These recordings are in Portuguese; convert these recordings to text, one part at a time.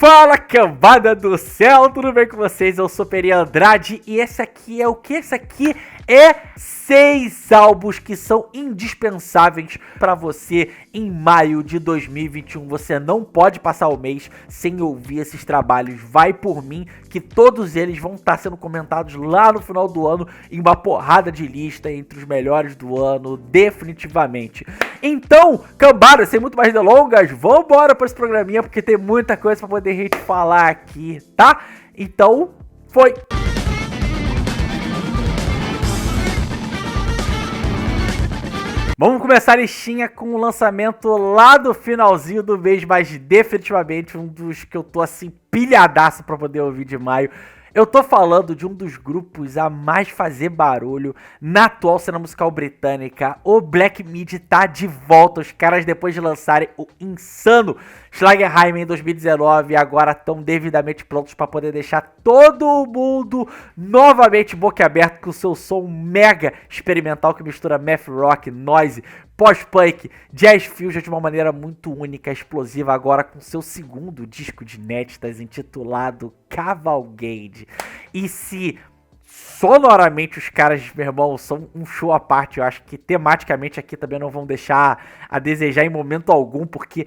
Fala, cambada do céu, tudo bem com vocês? Eu sou Peri Andrade e esse aqui é o que? Esse aqui é 6 álbuns que são indispensáveis pra você em maio de 2021. Você não pode passar o mês sem ouvir esses trabalhos. Vai por mim que todos eles vão estar sendo comentados lá no final do ano em uma porrada de lista entre os melhores do ano, definitivamente. Então, cambada, sem muito mais delongas, vambora pra esse programinha porque tem muita coisa pra poder a gente falar aqui, tá? Então, foi! Vamos começar a listinha com o lançamento lá do finalzinho do mês, mas definitivamente um dos que eu tô assim pilhadaço pra poder ouvir de maio. Eu tô falando de um dos grupos a mais fazer barulho na atual cena musical britânica. O Black Midi tá de volta. Os caras, depois de lançarem o insano Schlagerheim em 2019, agora estão devidamente prontos para poder deixar todo mundo novamente boquiaberto com o seu som mega experimental que mistura math rock, noise, pós-punk, jazz fusion de uma maneira muito única, explosiva, agora com seu segundo disco de inéditas intitulado Cavalcade. E se sonoramente os caras, meu irmão, são um show à parte, eu acho que tematicamente aqui também não vão deixar a desejar em momento algum, porque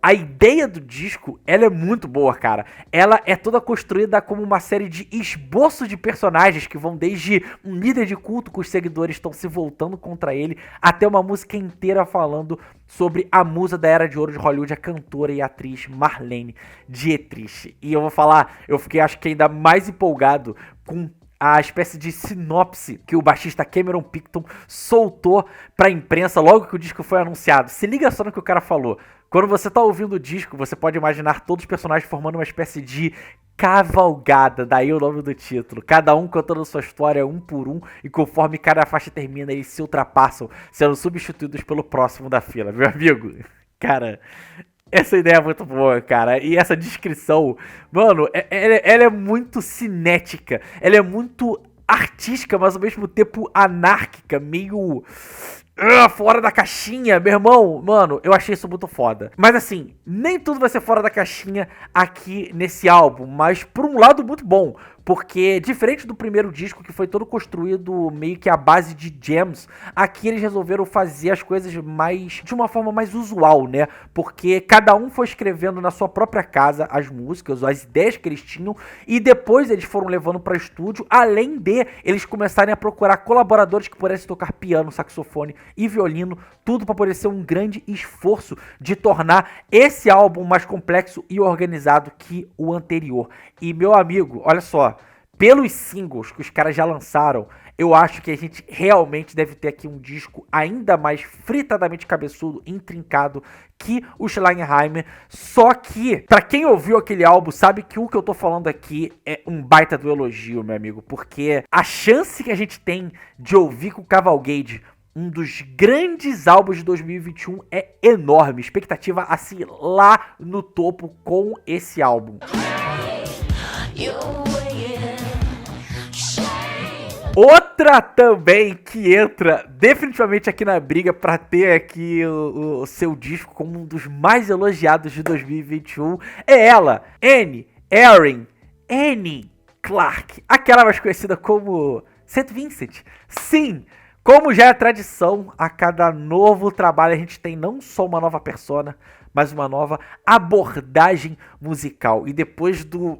a ideia do disco, ela é muito boa, cara. Ela é toda construída como uma série de esboços de personagens que vão desde um líder de culto que os seguidores estão se voltando contra ele, até uma música inteira falando sobre a musa da Era de Ouro de Hollywood, a cantora e atriz Marlene Dietrich. E eu vou falar, eu fiquei acho que ainda mais empolgado com a espécie de sinopse que o baixista Cameron Picton soltou pra imprensa logo que o disco foi anunciado. Se liga só no que o cara falou. Quando você tá ouvindo o disco, você pode imaginar todos os personagens formando uma espécie de cavalgada, daí o nome do título. Cada um contando sua história um por um, e conforme cada faixa termina, eles se ultrapassam, sendo substituídos pelo próximo da fila. Meu amigo, cara, essa ideia é muito boa, cara. E essa descrição, mano, ela é muito cinética. Ela é muito artística, mas ao mesmo tempo anárquica, meio fora da caixinha, meu irmão. Mano, eu achei isso muito foda. Mas assim, nem tudo vai ser fora da caixinha aqui nesse álbum, mas por um lado muito bom, porque diferente do primeiro disco, que foi todo construído meio que à base de jams, aqui eles resolveram fazer as coisas mais de uma forma mais usual, né? Porque cada um foi escrevendo na sua própria casa as músicas, as ideias que eles tinham, e depois eles foram levando para estúdio, além de eles começarem a procurar colaboradores que pudessem tocar piano, saxofone e violino, tudo para poder ser um grande esforço de tornar esse álbum mais complexo e organizado que o anterior. E meu amigo, olha só, pelos singles que os caras já lançaram, eu acho que a gente realmente deve ter aqui um disco ainda mais fritadamente cabeçudo, intrincado que o Schlagerheim. Só que, pra quem ouviu aquele álbum, sabe que o que eu tô falando aqui é um baita do elogio, meu amigo, porque a chance que a gente tem de ouvir com o Cavalcade um dos grandes álbuns de 2021 é enorme. Expectativa assim lá no topo com esse álbum. Outra também que entra definitivamente aqui na briga para ter aqui o seu disco como um dos mais elogiados de 2021 é ela, Annie Clark, aquela mais conhecida como St. Vincent. Sim, como já é tradição, a cada novo trabalho a gente tem não só uma nova persona, mas uma nova abordagem musical. E depois do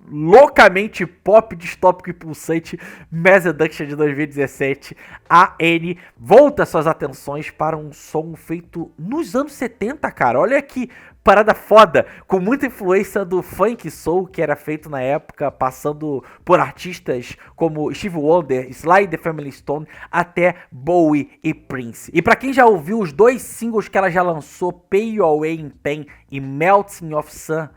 loucamente pop, distópico e pulsante Mass Seduction de 2017, a Annie volta suas atenções para um som feito nos anos 70, cara. Olha que parada foda, com muita influência do funk soul que era feito na época, passando por artistas como Stevie Wonder, Sly the Family Stone, até Bowie e Prince. E pra quem já ouviu os dois singles que ela já lançou, Pay Your Way in Pain e Melting of Sun,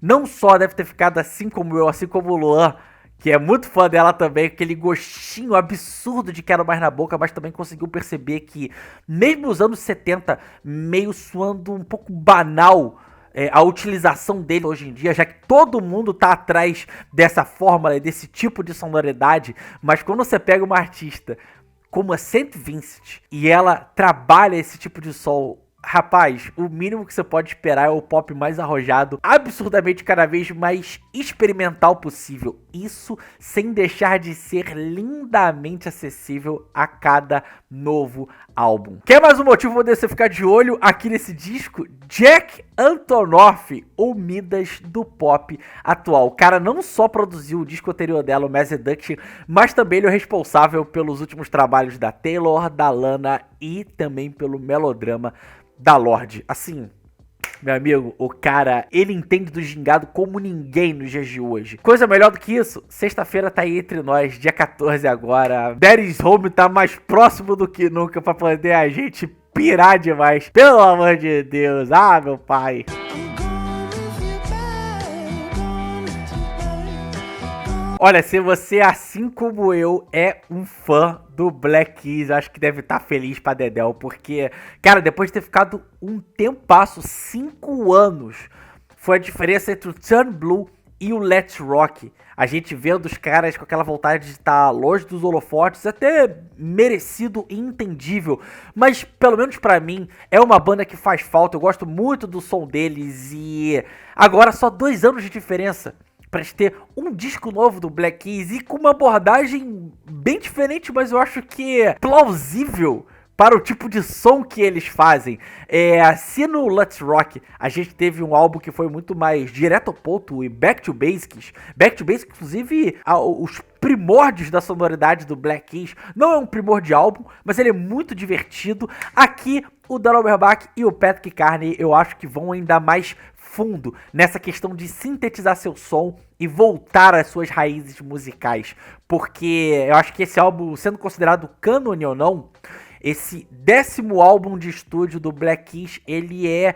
não só deve ter ficado assim como eu, assim como o Luan, que é muito fã dela também, aquele gostinho absurdo de Quero Mais na Boca, mas também conseguiu perceber que, mesmo nos anos 70, meio soando um pouco banal a utilização dele hoje em dia, já que todo mundo tá atrás dessa fórmula, desse tipo de sonoridade, mas quando você pega uma artista como a St. Vincent e ela trabalha esse tipo de som rapaz, o mínimo que você pode esperar é o pop mais arrojado, absurdamente cada vez mais experimental possível. Isso sem deixar de ser lindamente acessível a cada novo álbum. Quer mais um motivo pra você ficar de olho aqui nesse disco? Jack Antonoff, o Midas do pop atual. O cara não só produziu o disco anterior dela, o Mass Seduction, mas também ele é responsável pelos últimos trabalhos da Taylor, da Lana e também pelo melodrama da Lorde. Assim, meu amigo, o cara, ele entende do gingado como ninguém nos dias de hoje. Coisa melhor do que isso, sexta-feira tá aí entre nós, dia 14 agora. Daddy's Home tá mais próximo do que nunca pra poder a gente pirar demais. Pelo amor de Deus, meu pai. Olha, se você, assim como eu, é um fã do Black Keys, acho que deve estar feliz pra dedéu, porque, cara, depois de ter ficado um tempasso, 5 anos, foi a diferença entre o Turn Blue e o Let's Rock. A gente vendo os caras com aquela vontade de estar longe dos holofotes, até merecido e entendível, mas pelo menos pra mim é uma banda que faz falta. Eu gosto muito do som deles e agora só 2 anos de diferença pra gente ter um disco novo do Black Keys e com uma abordagem bem diferente, mas eu acho que é plausível para o tipo de som que eles fazem. Se no Let's Rock a gente teve um álbum que foi muito mais direto ao ponto e back to basics, inclusive os primórdios da sonoridade do Black Keys, não é um primor de álbum, mas ele é muito divertido. Aqui o Dan Auerbach e o Patrick Carney eu acho que vão ainda mais fundo nessa questão de sintetizar seu som e voltar às suas raízes musicais, porque eu acho que esse álbum, sendo considerado cânone ou não, esse 10º álbum de estúdio do Black Keys, ele é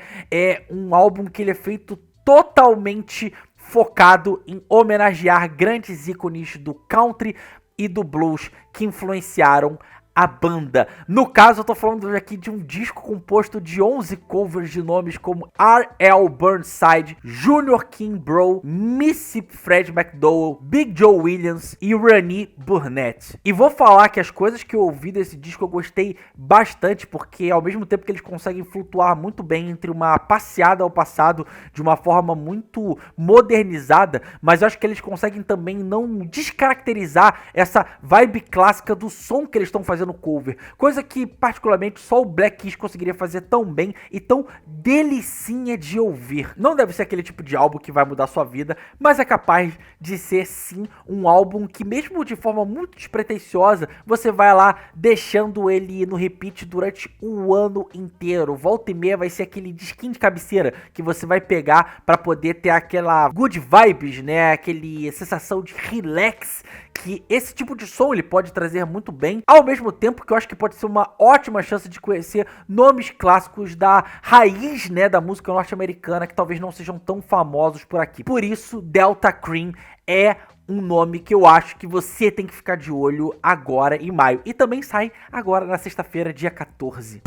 um álbum que ele é feito totalmente focado em homenagear grandes ícones do country e do blues que influenciaram a banda. No caso, eu tô falando aqui de um disco composto de 11 covers de nomes como R.L. Burnside, Junior Kimbrough, Mississippi Fred McDowell, Big Joe Williams e Ronnie Burnett. E vou falar que as coisas que eu ouvi desse disco eu gostei bastante, porque ao mesmo tempo que eles conseguem flutuar muito bem entre uma passeada ao passado de uma forma muito modernizada, mas eu acho que eles conseguem também não descaracterizar essa vibe clássica do som que eles estão fazendo no cover, coisa que particularmente só o Black Keys conseguiria fazer tão bem e tão delicinha de ouvir. Não deve ser aquele tipo de álbum que vai mudar sua vida, mas é capaz de ser sim um álbum que mesmo de forma muito despretensiosa, você vai lá deixando ele no repeat durante o ano inteiro. Volta e meia vai ser aquele disquinho de cabeceira que você vai pegar para poder ter aquela good vibes, né, aquele sensação de relax que esse tipo de som ele pode trazer muito bem, ao mesmo tempo que eu acho que pode ser uma ótima chance de conhecer nomes clássicos da raiz, né, da música norte-americana que talvez não sejam tão famosos por aqui. Por isso, Delta Cream é um nome que eu acho que você tem que ficar de olho agora em maio. E também sai agora na sexta-feira, dia 14.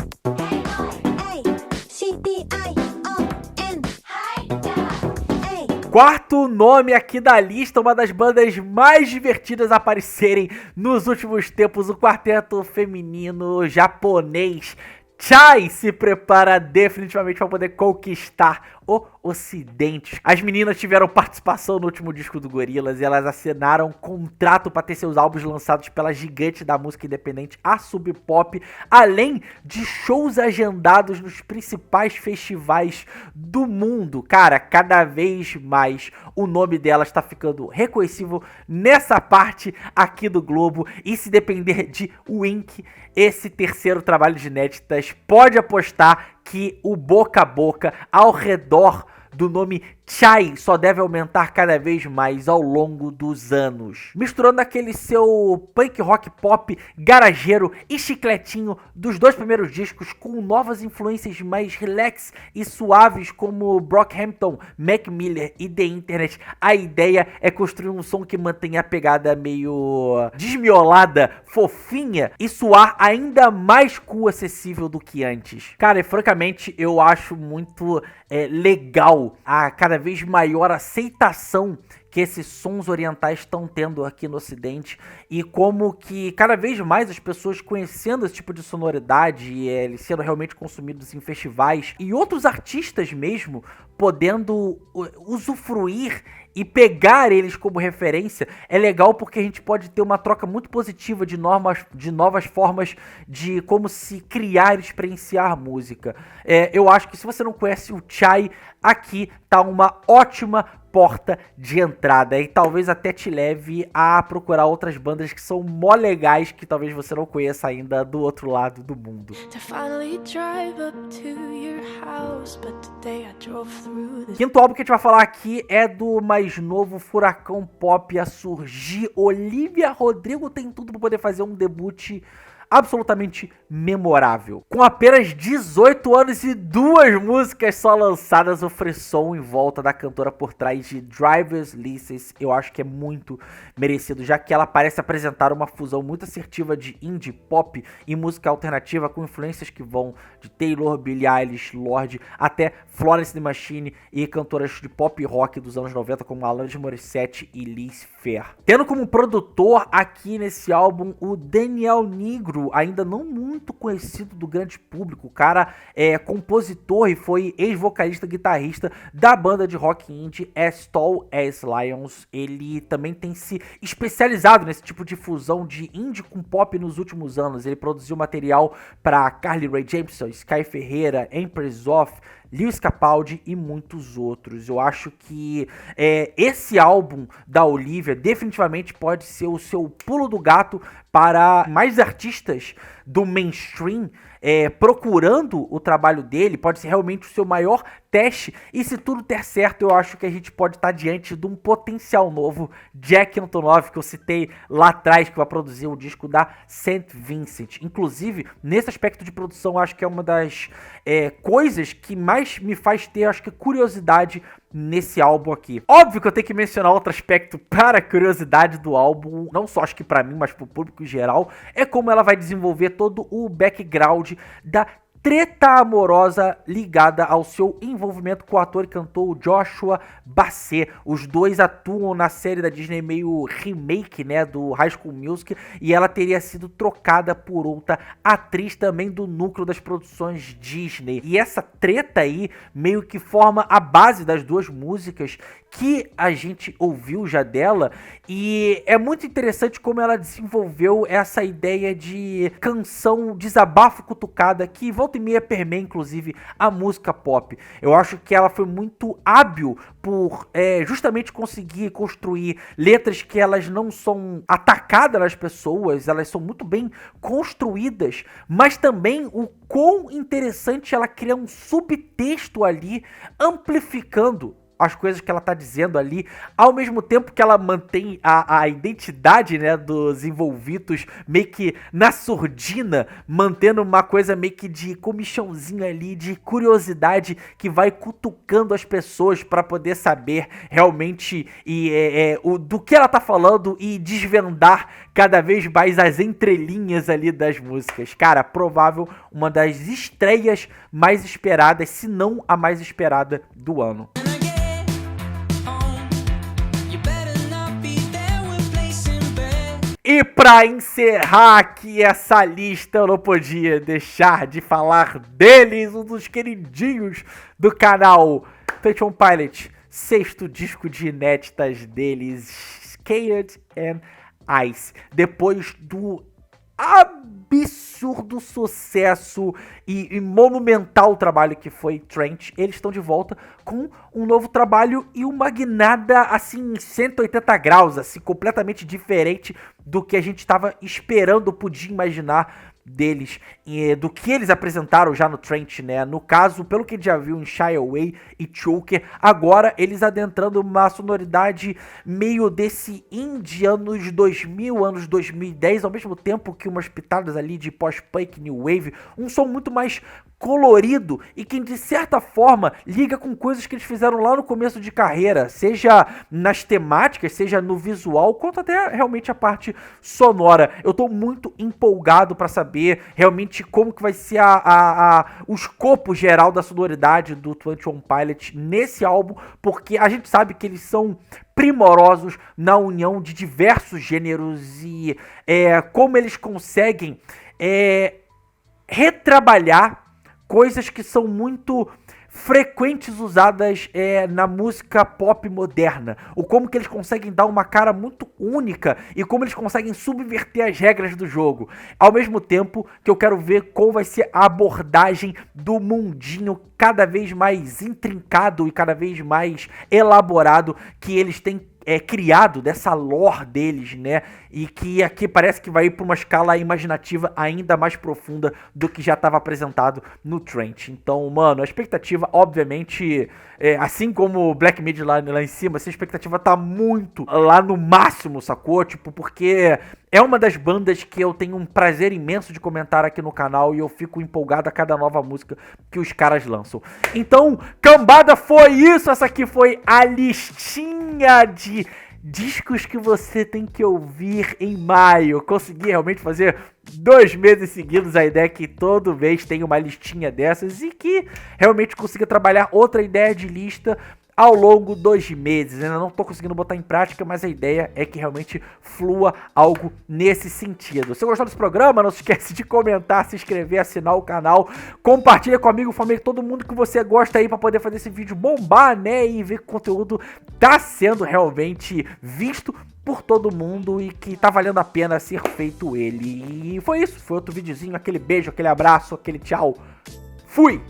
Quarto nome aqui da lista, uma das bandas mais divertidas a aparecerem nos últimos tempos, o quarteto feminino japonês Chai se prepara definitivamente para poder conquistar o Ocidente. As meninas tiveram participação no último disco do Gorillaz e elas assinaram contrato para ter seus álbuns lançados pela gigante da música independente, a Sub Pop, além de shows agendados nos principais festivais do mundo. Cara, cada vez mais o nome delas está ficando reconhecível nessa parte aqui do globo e se depender de Wink, esse terceiro trabalho de inéditas, pode apostar que o boca a boca ao redor do nome Chai só deve aumentar cada vez mais ao longo dos anos, misturando aquele seu punk rock pop garageiro e chicletinho dos 2 primeiros discos com novas influências mais relax e suaves como Brockhampton, Mac Miller e The Internet. A ideia é construir um som que mantenha a pegada meio desmiolada, fofinha e soar ainda mais cool, acessível do que antes. Cara, e francamente eu acho muito legal a cada vez maior aceitação que esses sons orientais estão tendo aqui no Ocidente e como que cada vez mais as pessoas conhecendo esse tipo de sonoridade e eles sendo realmente consumidos em festivais e outros artistas mesmo podendo usufruir e pegar eles como referência, é legal porque a gente pode ter uma troca muito positiva de novas formas de como se criar e experienciar música. Eu acho que se você não conhece o Chai, aqui tá uma ótima porta de entrada e talvez até te leve a procurar outras bandas que são mó legais que talvez você não conheça ainda do outro lado do mundo. Quinto álbum que a gente vai falar aqui é do mais novo furacão pop a surgir. Olivia Rodrigo tem tudo para poder fazer um debut absolutamente memorável. Com apenas 18 anos e 2 músicas só lançadas, o frisson em volta da cantora por trás de Driver's License, eu acho que é muito merecido, já que ela parece apresentar uma fusão muito assertiva de indie pop e música alternativa com influências que vão de Taylor, Billie Eilish, Lorde, até Florence and the Machine e cantoras de pop e rock dos anos 90 como Alanis Morissette e Liz Phair. Tendo como produtor aqui nesse álbum o Daniel Negro, ainda não muito conhecido do grande público. O cara é compositor e foi ex-vocalista guitarrista da banda de rock indie As Tall As Lions. Ele também tem se especializado nesse tipo de fusão de indie com pop nos últimos anos. Ele produziu material para Carly Rae Jepsen, Sky Ferreira, Empress of, Lewis Capaldi e muitos outros. Eu acho que esse álbum da Olivia definitivamente pode ser o seu pulo do gato para mais artistas do mainstream procurando o trabalho dele. Pode ser realmente o seu maior teste e se tudo der certo eu acho que a gente pode estar diante de um potencial novo. Jack Antonoff, que eu citei lá atrás, que vai produzir o disco da St. Vincent. Inclusive, nesse aspecto de produção, eu acho que é uma das coisas que mais me faz ter, acho que, curiosidade nesse álbum aqui. Óbvio que eu tenho que mencionar outro aspecto para a curiosidade do álbum, não só acho que para mim, mas para o público em geral, é como ela vai desenvolver todo o background da treta amorosa ligada ao seu envolvimento com o ator e cantor Joshua Bassett. Os dois atuam na série da Disney meio remake, né, do High School Music, e ela teria sido trocada por outra atriz também do núcleo das produções Disney. E essa treta aí meio que forma a base das duas músicas que a gente ouviu já dela, e é muito interessante como ela desenvolveu essa ideia de canção desabafo cutucada que volta e meia permeia inclusive a música pop. Eu acho que ela foi muito hábil por justamente conseguir construir letras que elas não são atacadas nas pessoas, elas são muito bem construídas, mas também o quão interessante ela cria um subtexto ali, amplificando as coisas que ela tá dizendo ali, ao mesmo tempo que ela mantém a identidade, né, dos envolvidos meio que na surdina, mantendo uma coisa meio que de comichãozinho ali, de curiosidade que vai cutucando as pessoas para poder saber realmente do que ela tá falando e desvendar cada vez mais as entrelinhas ali das músicas. Cara, provável uma das estreias mais esperadas, se não a mais esperada do ano. E pra encerrar aqui essa lista, eu não podia deixar de falar deles, um dos queridinhos do canal, 21 Pilots, 6º disco de inéditas deles, Scared and Ice. Depois do absurdo sucesso e monumental trabalho que foi Trench, eles estão de volta com um novo trabalho e uma guinada assim 180 graus, assim completamente diferente do que a gente estava esperando, podia imaginar deles, do que eles apresentaram já no Trench, né? No caso, pelo que a gente já viu em Shy Away e Choker, agora eles adentrando uma sonoridade meio desse indie anos 2000, anos 2010, ao mesmo tempo que umas pitadas ali de post-punk, new wave, um som muito mais colorido e que de certa forma liga com coisas que eles fizeram lá no começo de carreira, seja nas temáticas, seja no visual, quanto até realmente a parte sonora. Eu tô muito empolgado para saber saber realmente como que vai ser o escopo geral da sonoridade do 21 Pilots nesse álbum, porque a gente sabe que eles são primorosos na união de diversos gêneros e como eles conseguem retrabalhar coisas que são muito frequentes usadas na música pop moderna, ou como que eles conseguem dar uma cara muito única e como eles conseguem subverter as regras do jogo, ao mesmo tempo que eu quero ver qual vai ser a abordagem do mundinho cada vez mais intrincado e cada vez mais elaborado que eles têm criado, dessa lore deles, né? E que aqui parece que vai ir para uma escala imaginativa ainda mais profunda do que já estava apresentado no Trent. Então, mano, a expectativa, obviamente, assim como o Black Midi lá em cima, essa expectativa tá muito lá no máximo, sacou? Tipo, porque é uma das bandas que eu tenho um prazer imenso de comentar aqui no canal e eu fico empolgado a cada nova música que os caras lançam. Então, cambada, foi isso. Essa aqui foi a listinha de discos que você tem que ouvir em maio. Eu consegui realmente fazer 2 meses seguidos. A ideia é que todo mês tem uma listinha dessas e que realmente consiga trabalhar outra ideia de lista ao longo dos meses. Ainda não tô conseguindo botar em prática, mas a ideia é que realmente flua algo nesse sentido. Se gostou desse programa, não se esquece de comentar, se inscrever, assinar o canal, compartilha com amigo, família, todo mundo que você gosta aí pra poder fazer esse vídeo bombar, né, e ver que o conteúdo tá sendo realmente visto por todo mundo e que tá valendo a pena ser feito ele. E foi isso, foi outro videozinho, aquele beijo, aquele abraço, aquele tchau. Fui!